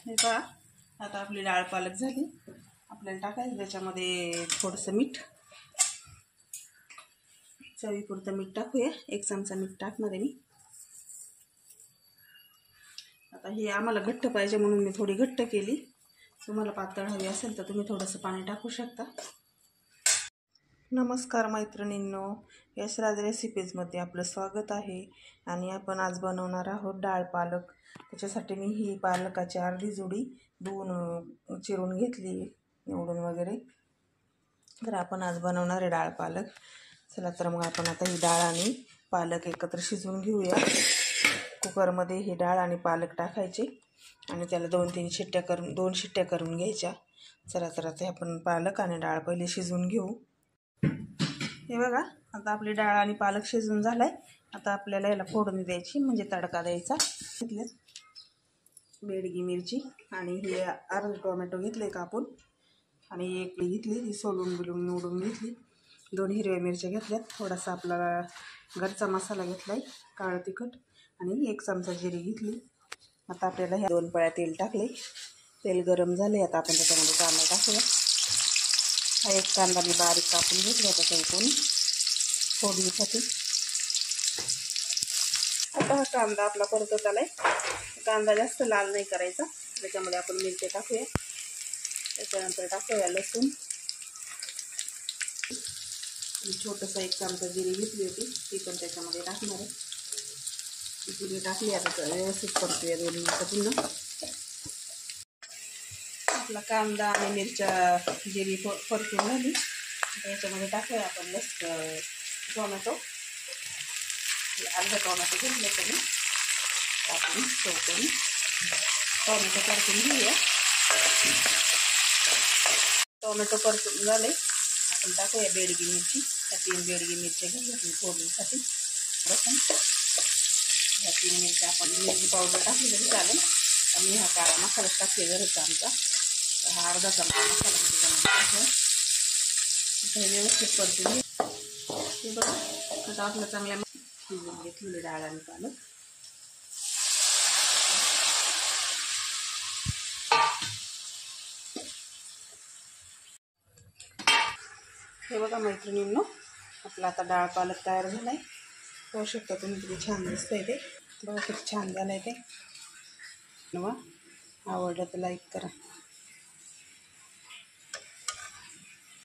हे पहा, आता आपली डाळ पालक झाली. आपल्याला टाकायचं त्याच्यामध्ये थोडंसं मीठ, चवीपुरतं मीठ टाकूया. 1 चमचा मीठ टाकणार आहे मी. आता हे आम्हाला घट्ट पाहिजे म्हणून मी थोडी घट्ट केली. तुम्हाला पातळ हवी असेल तर तुम्ही थोडंसं पाणी टाकू शकता. नमस्कार मैत्रिणींनो, यशराज रेसिपीजमध्ये आपलं स्वागत आहे. आणि आपण आज बनवणार आहोत डाळ पालक. त्याच्यासाठी मी ही पालकाची अर्धी जुडी धुवून चिरून घेतली, निवडून वगैरे. तर आपण आज बनवणार आहे डाळ पालक. चला तर मग आपण आता ही डाळ आणि पालक एकत्र शिजवून घेऊया. कुकरमध्ये ही डाळ आणि पालक टाकायचे आणि त्याला 2 शिट्ट्या करून घ्यायच्या. चला तर आता आपण पालक आणि डाळ पहिले शिजवून घेऊ. हे बघा, आता आपली डाळ आणि पालक शिजून झालाय. आता आपल्याला याला फोडणी द्यायची, म्हणजे तडका द्यायचा. घेतले बेडगी मिरची आणि हे अर्धा टोमॅटो घेतले कापून, आणि एक घेतली ती सोलून बिलून निवडून घेतली. 2 हिरव्या मिरच्या घेतल्यात. थोडासा आपला घरचा मसाला घेतलाय, काळं तिखट, आणि 1 चमचा जिरी घेतली. आता आपल्याला ह्या 2 पळ्या तेल टाकले. तेल गरम झाले. आता आपण त्याच्यामध्ये कांदा टाकूया. हा 1 कांदा मी बारीक कापून घेतला त्याच्या इथून फोडणीसाठी. आता हा कांदा आपला परतत आलाय. कांदा जास्त लाल नाही करायचा. त्याच्यामध्ये आपण मिरची टाकूया. त्याच्यानंतर टाकूया लसूण. छोटंसं 1 चमचा जिरी घेतली होती, ती पण त्याच्यामध्ये टाकणार आहे. जिरी टाकली. आता व्यवस्थित परतूया 2 मिनिटं पुन्हा. आपला कांदा आणि मिरच्या जिरी परतून झाली. याच्यामध्ये टाकूया आपण टोमॅटो. अर्धा टोमॅटो घेतलं तरी टाकून ठेवतो. टोमॅटो परतून घेऊया. टोमॅटो परतून झाले. आपण टाकूया बेडगी मिरची. त्या 3 बेडगी मिरच्या घेतल्या फोडणीसाठी. लसूण, ह्या 3 मिरच्या आपण मिरची पावडर टाकली तरी चालेल. आणि हा काळा मसाला टाकले घरचा आमचा. हा अर्धा चमचा मसाला टाकूया. आता व्यवस्थित परतून हे बघा. आता आपलं चांगल्या शिजवून घेतलेले डाळ आणि पालक. हे बघा मैत्रिणींनो, आपला आता डाळ पालक तयार झालाय. पाहू शकता तुम्ही किती छान दिसतंय ते. बघा किती छान झालंय ते. आवडलं तर लाईक करा.